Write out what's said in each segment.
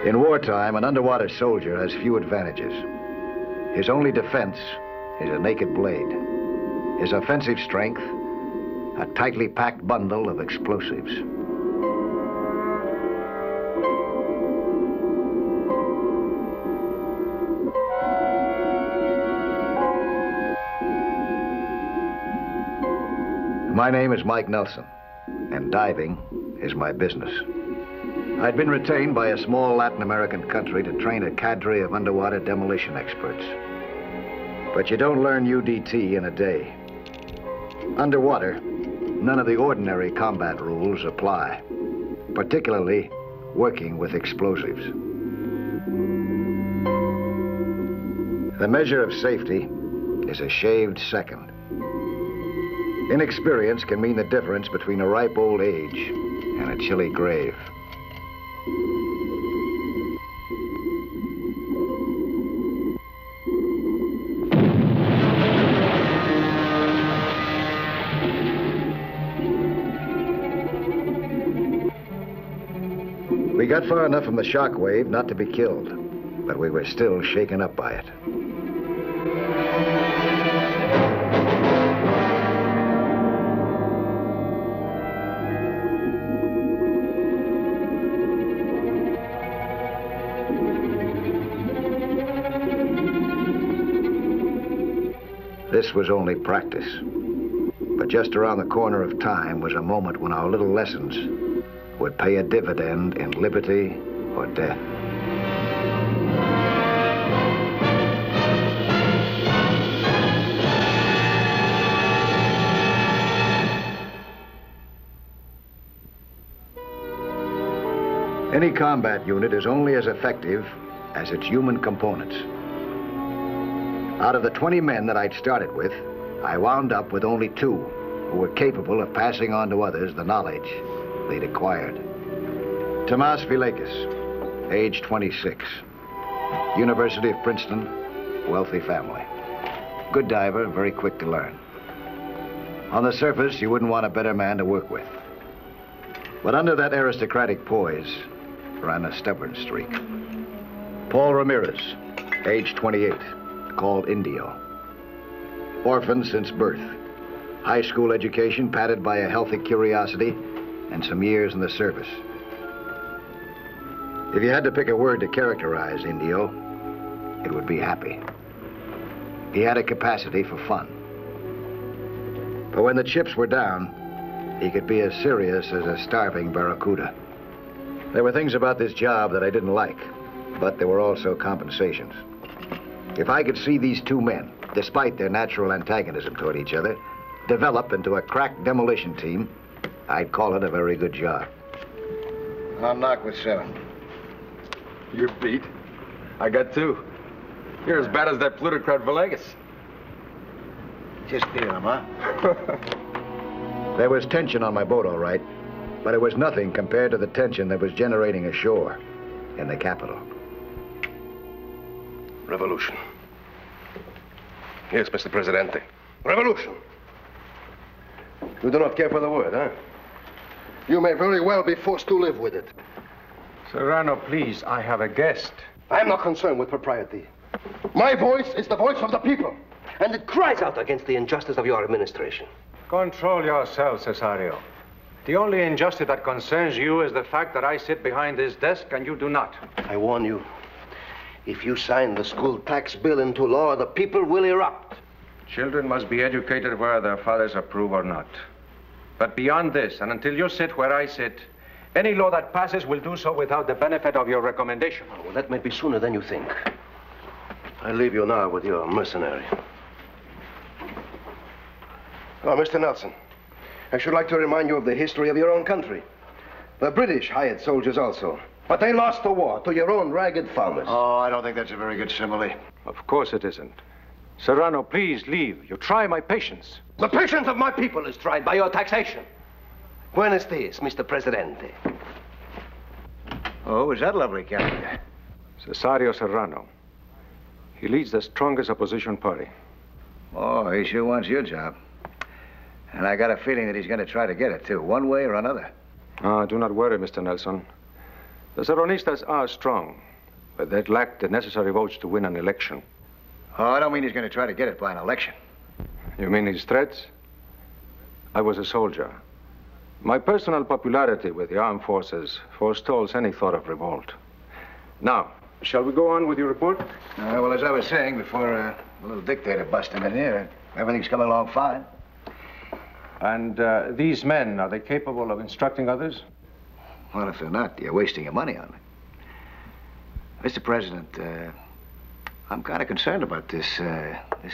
In wartime, an underwater soldier has few advantages. His only defense is a naked blade. His offensive strength, a tightly packed bundle of explosives. My name is Mike Nelson, and diving is my business. I'd been retained by a small Latin American country to train a cadre of underwater demolition experts. But you don't learn UDT in a day. Underwater, none of the ordinary combat rules apply, particularly working with explosives. The measure of safety is a shaved second. Inexperience can mean the difference between a ripe old age and a chilly grave. We got far enough from the shock wave not to be killed, but we were still shaken up by it. This was only practice, but just around the corner of time was a moment when our little lessons would pay a dividend in liberty or death. Any combat unit is only as effective as its human components. Out of the 20 men that I'd started with, I wound up with only 2 who were capable of passing on to others the knowledge they'd acquired. Tomas Vilekis, age 26. University of Princeton, wealthy family. Good diver, very quick to learn. On the surface, you wouldn't want a better man to work with. But under that aristocratic poise ran a stubborn streak. Paul Ramirez, age 28, called Indio. Orphan since birth. High school education padded by a healthy curiosity and some years in the service. If you had to pick a word to characterize Indio, it would be happy. He had a capacity for fun. But when the chips were down, he could be as serious as a starving barracuda. There were things about this job that I didn't like, but there were also compensations. If I could see these 2 men, despite their natural antagonism toward each other, develop into a crack demolition team, I'd call it a very good job. I'll knock with 7. You're beat. I got 2. You're as bad as that plutocrat Villegas. Just hear him, huh? There was tension on my boat, all right, but it was nothing compared to the tension that was generating ashore in the capital. Revolution. Yes, Mr. Presidente. Revolution. You do not care for the word, huh? You may very well be forced to live with it. Serrano, please, I have a guest. I'm not concerned with propriety. My voice is the voice of the people, and it cries out against the injustice of your administration. Control yourself, Cesario. The only injustice that concerns you is the fact that I sit behind this desk and you do not. I warn you, if you sign the school tax bill into law, the people will erupt. Children must be educated whether their fathers approve or not. But beyond this, and until you sit where I sit, any law that passes will do so without the benefit of your recommendation. Oh, well, that may be sooner than you think. I leave you now with your mercenary. Oh, Mr. Nelson, I should like to remind you of the history of your own country. The British hired soldiers also, but they lost the war to your own ragged farmers. Oh, I don't think that's a very good simile. Of course it isn't. Serrano, please leave. You try my patience. The patience of my people is tried by your taxation. Buenos dias, Mr. Presidente. Oh, is that lovely character? Cesario Serrano. He leads the strongest opposition party. Oh, he sure wants your job. And I got a feeling that he's going to try to get it, too, one way or another. Do not worry, Mr. Nelson. The Serranistas are strong, but they lack the necessary votes to win an election. Oh, I don't mean he's going to try to get it by an election. You mean his threats? I was a soldier. My personal popularity with the armed forces forestalls any thought of revolt. Now, shall we go on with your report? Well, as I was saying before the little dictator busted in here, everything's coming along fine. And these men, are they capable of instructing others? Well, if they're not, you're wasting your money on them. Mr. President, I'm kind of concerned about this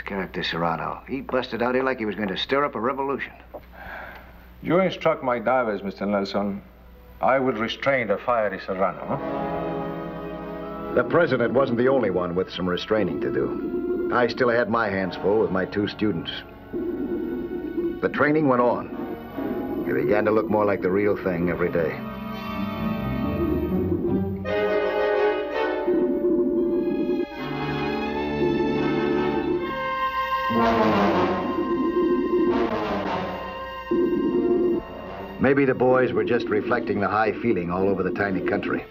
character Serrano. He busted out here like he was going to stir up a revolution. You instruct my divers, Mr. Nelson. I will restrain the fiery Serrano. The president wasn't the only one with some restraining to do. I still had my hands full with my 2 students. The training went on. It began to look more like the real thing every day. Maybe the boys were just reflecting the high feeling all over the tiny country.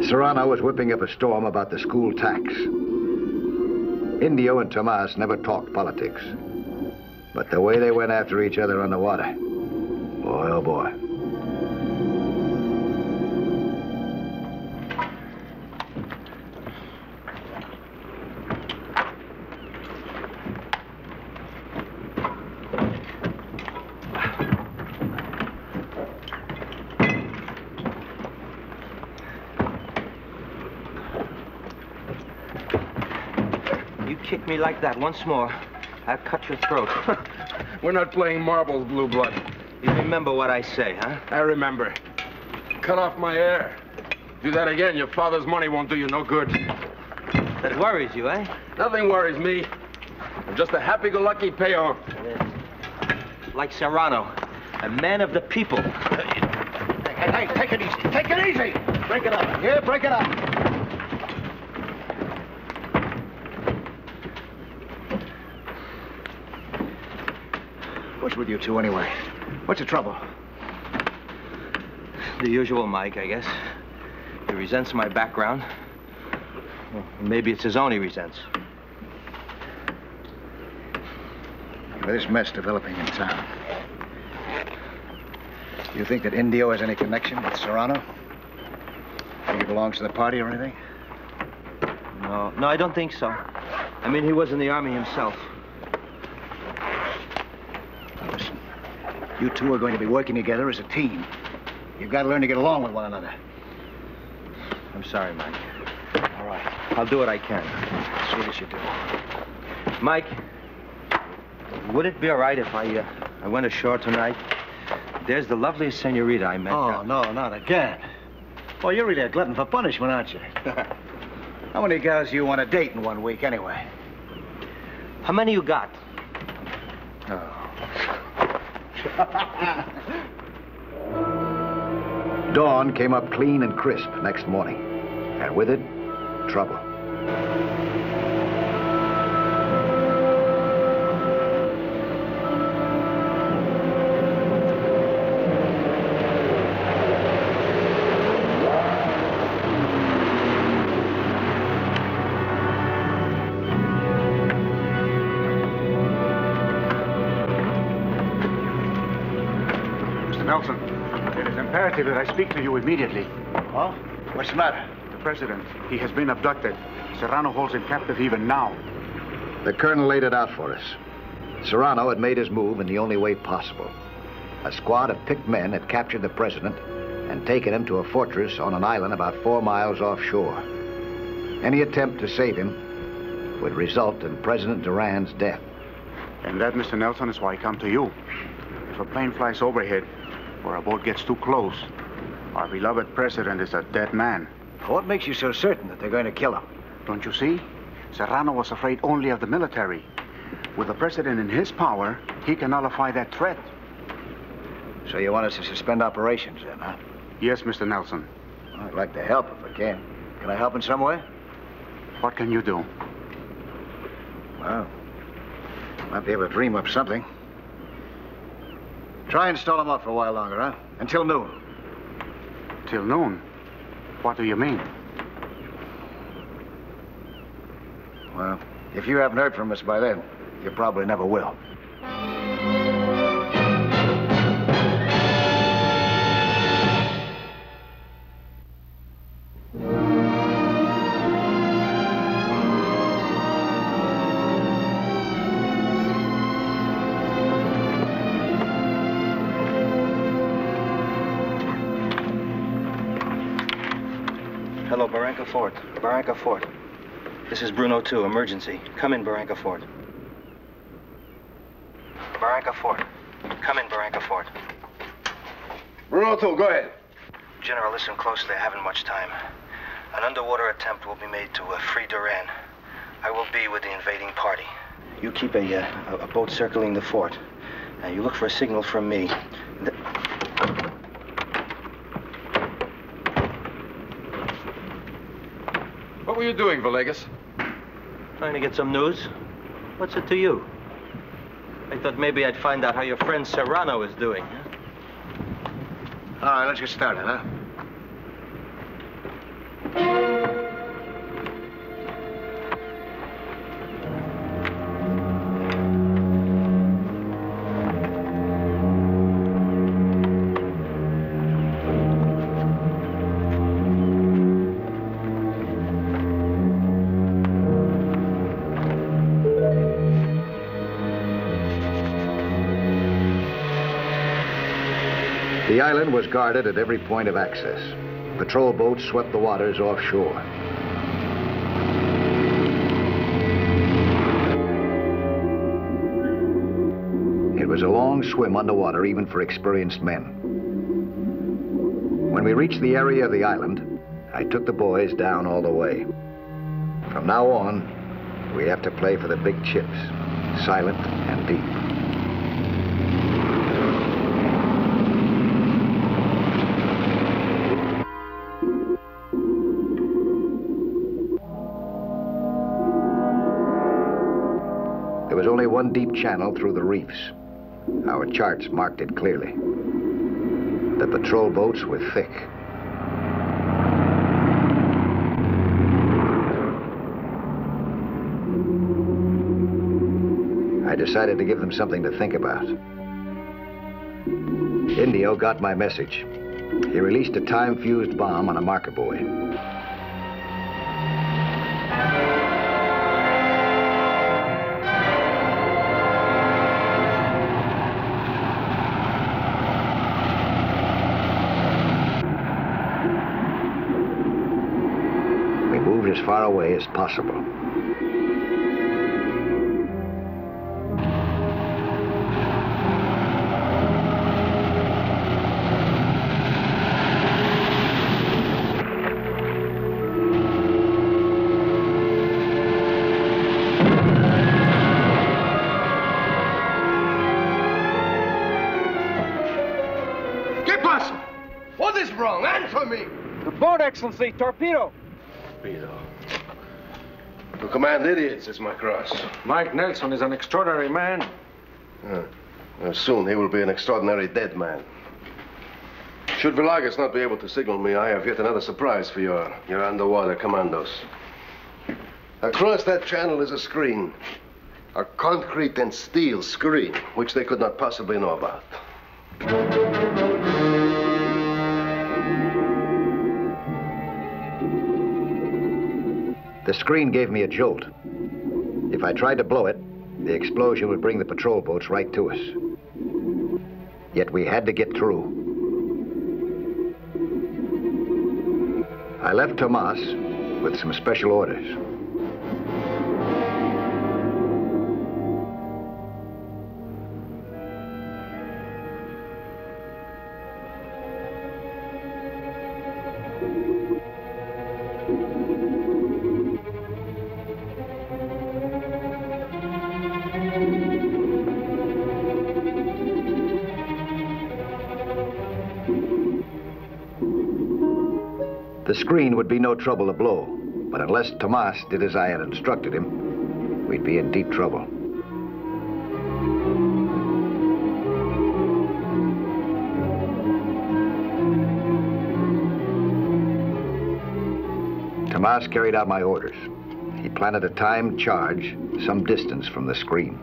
Serrano was whipping up a storm about the school tax. Indio and Tomas never talked politics. But the way they went after each other on the water, boy, oh boy. You kick me like that once more, I'll cut your throat. We're not playing marbles, Blue Blood. You remember what I say, huh? I remember. Cut off my hair. Do that again, your father's money won't do you no good. That worries you, eh? Nothing worries me. I'm just a happy-go-lucky payor. Like Serrano, a man of the people. Hey, take it easy. Take it easy. Break it up. Yeah, break it up. What's with you two, anyway? What's the trouble? The usual Mike, I guess. He resents my background. Well, maybe it's his own he resents. With this mess developing in town, you think that Indio has any connection with Serrano? Think he belongs to the party or anything? No, I don't think so. I mean, he was in the army himself. Now, listen, you two are going to be working together as a team. You've got to learn to get along with one another. I'm sorry, Mike. All right. I'll do what I can. Sweet as you do. Mike, would it be all right if I went ashore tonight? There's the loveliest senorita I met. Oh, no, not again. Well, you're really a glutton for punishment, aren't you? How many gals do you want to date in 1 week, anyway? How many you got? Oh. Dawn came up clean and crisp next morning, and with it, trouble. Nelson, it is imperative that I speak to you immediately. Oh? What's the matter? The president, he has been abducted. Serrano holds him captive even now. The colonel laid it out for us. Serrano had made his move in the only way possible. A squad of picked men had captured the president and taken him to a fortress on an island about 4 miles offshore. Any attempt to save him would result in President Duran's death. And that, Mr. Nelson, is why I come to you. if a plane flies overhead or a boat gets too close, our beloved president is a dead man. What makes you so certain that they're going to kill him? Don't you see? Serrano was afraid only of the military. With the president in his power, he can nullify that threat. So you want us to suspend operations then, huh? Yes, Mr. Nelson. I'd like to help if I can. Can I help in some way? What can you do? Well, might be able to dream up something. Try and stall him up for a while longer, huh? Until noon. Till noon? What do you mean? Well, if you haven't heard from us by then, you probably never will. Hello, Barranca Fort. Barranca Fort. This is Bruno 2, emergency. Come in, Barranca Fort. Barranca Fort. Come in, Barranca Fort. Bruno 2, go ahead. General, listen closely. I haven't much time. An underwater attempt will be made to free Duran. I will be with the invading party. You keep a boat circling the fort. You look for a signal from me. What were you doing, Villegas? Trying to get some news. What's it to you? I thought maybe I'd find out how your friend Serrano is doing. Huh? All right, let's get started, huh? The island was guarded at every point of access. Patrol boats swept the waters offshore. It was a long swim underwater, even for experienced men. When we reached the area of the island, I took the boys down all the way. From now on, we have to play for the big chips, silent and deep. There was only one deep channel through the reefs. Our charts marked it clearly. The patrol boats were thick. I decided to give them something to think about. Indio got my message. He released a time-fused bomb on a marker buoy. We moved as far away as possible. What is wrong? Answer me! The boat, Excellency. Torpedo. Torpedo. To command idiots is my cross. Mike Nelson is an extraordinary man. Well, soon he will be an extraordinary dead man. Should Villegas not be able to signal me, I have yet another surprise for your underwater commandos. Across that channel is a screen. A concrete and steel screen, which they could not possibly know about. The screen gave me a jolt. If I tried to blow it, the explosion would bring the patrol boats right to us. Yet we had to get through. I left Tomas with some special orders. The screen would be no trouble to blow, but unless Tomas did as I had instructed him, we'd be in deep trouble. Tomas carried out my orders. He planted a timed charge some distance from the screen.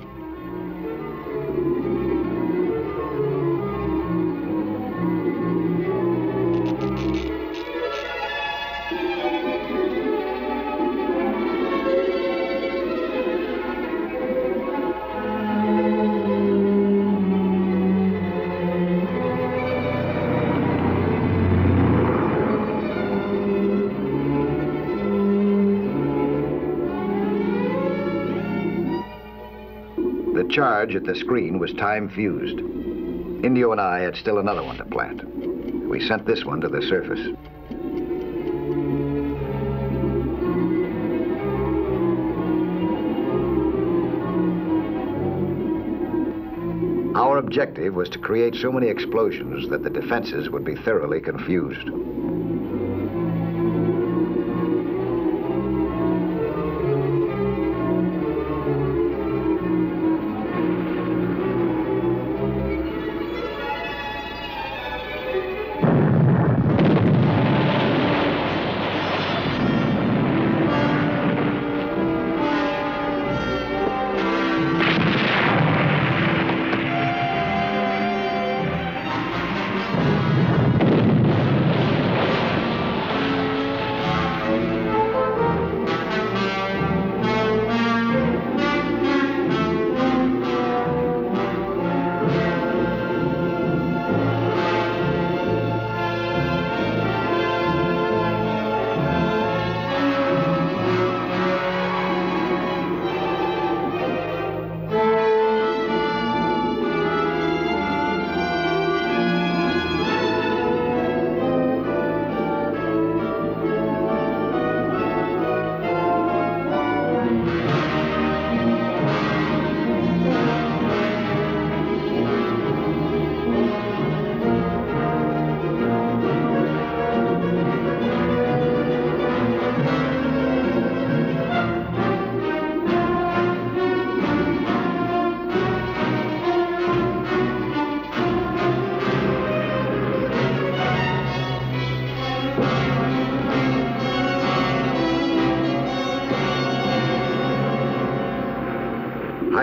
The charge at the screen was time-fused. Indio and I had still another one to plant. We sent this one to the surface. Our objective was to create so many explosions that the defenses would be thoroughly confused.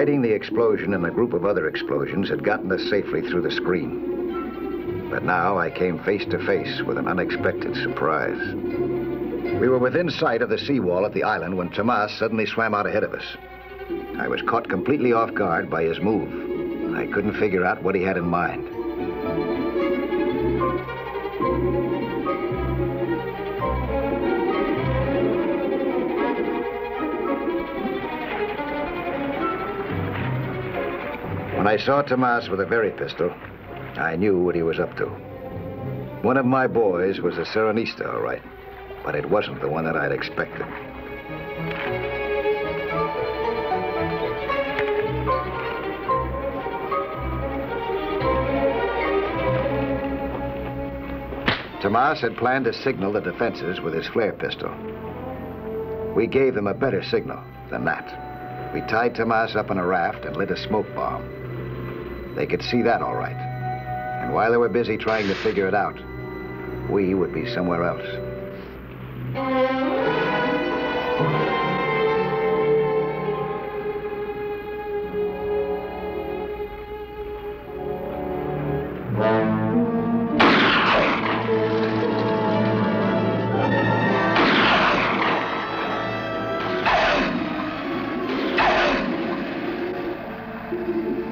Hiding the explosion and a group of other explosions had gotten us safely through the screen. But now I came face to face with an unexpected surprise. We were within sight of the seawall at the island when Tomas suddenly swam out ahead of us. I was caught completely off guard by his move. I couldn't figure out what he had in mind. When I saw Tomas with a very pistol, I knew what he was up to. One of my boys was a Serenista, all right, but it wasn't the one that I'd expected. Tomas had planned to signal the defenses with his flare pistol. We gave them a better signal than that. We tied Tomas up on a raft and lit a smoke bomb. They could see that all right. And while they were busy trying to figure it out, we would be somewhere else.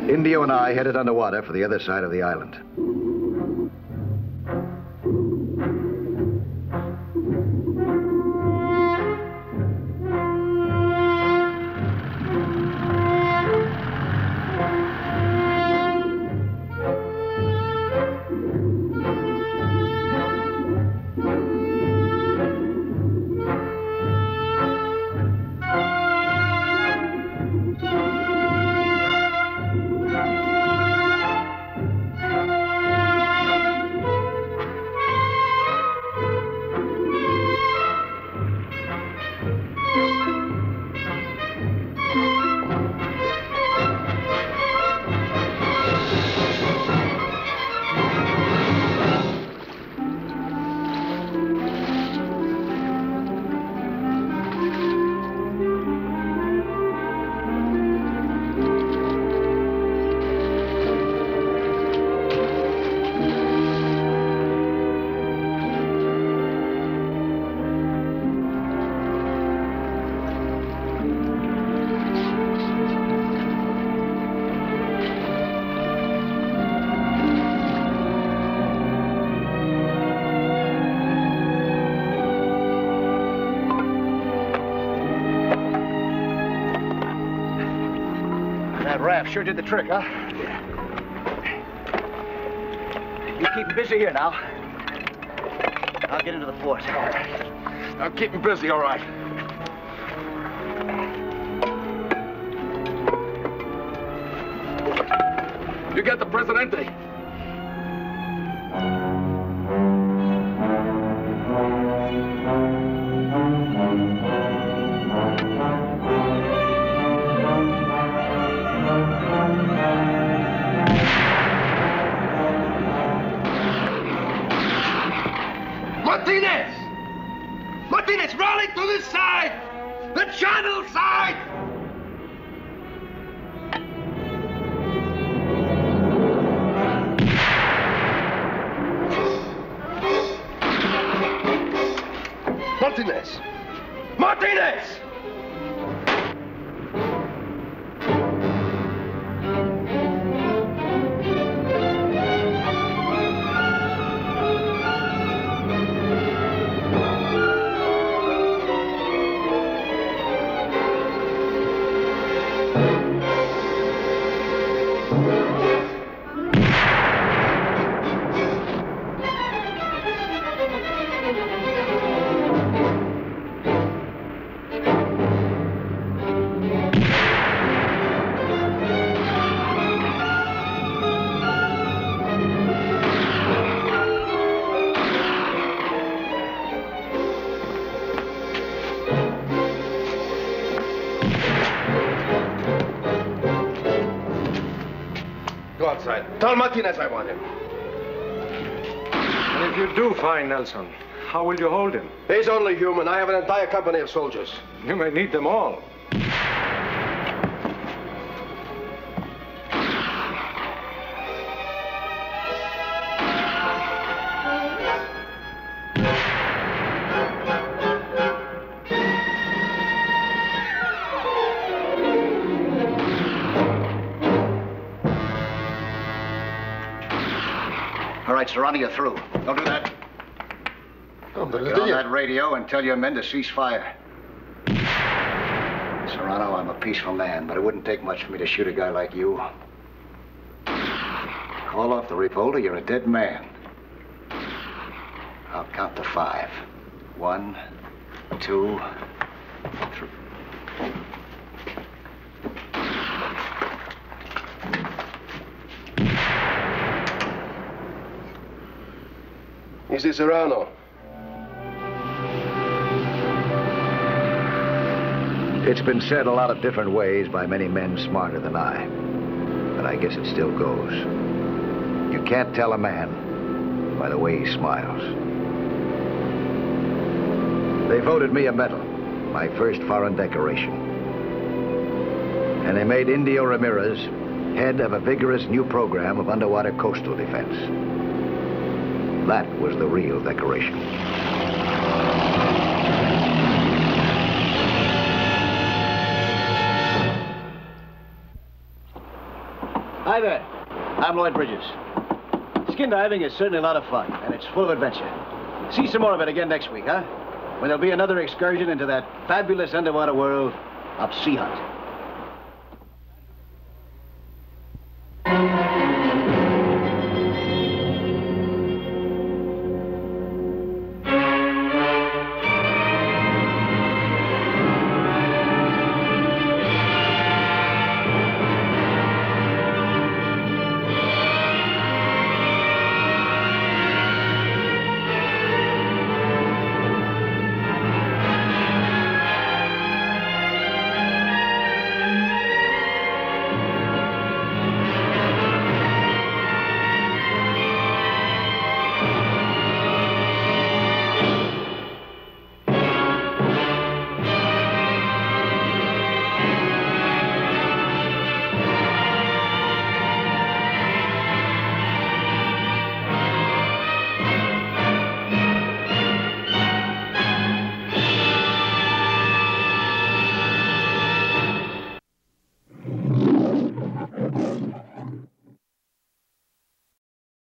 Indio and I headed underwater for the other side of the island. That raft sure did the trick, huh? Yeah. You keep him busy here now. I'll get into the fort. All right. I'll keep him busy, all right. You got the Presidente. Martinez! Martinez, rally to this side! The channel side! Martinez! Martinez! Go outside. Tell Martinez I want him. And if you do find Nelson, how will you hold him? He's only human. I have an entire company of soldiers. You may need them all. All right, Serrano, you're through. Don't do that. Get on that radio and tell your men to cease fire. Serrano, I'm a peaceful man, but it wouldn't take much for me to shoot a guy like you. Call off the revolver, you're a dead man. I'll count to 5. 1, 2, 3. Easy, Serrano. It's been said a lot of different ways by many men smarter than I. But I guess it still goes. You can't tell a man by the way he smiles. They voted me a medal, my first foreign decoration. And they made Indio Ramirez head of a vigorous new program of underwater coastal defense. That was the real decoration. Hi there. I'm Lloyd Bridges. Skin diving is certainly a lot of fun, and it's full of adventure. See some more of it again next week, huh? When there'll be another excursion into that fabulous underwater world of Sea Hunt.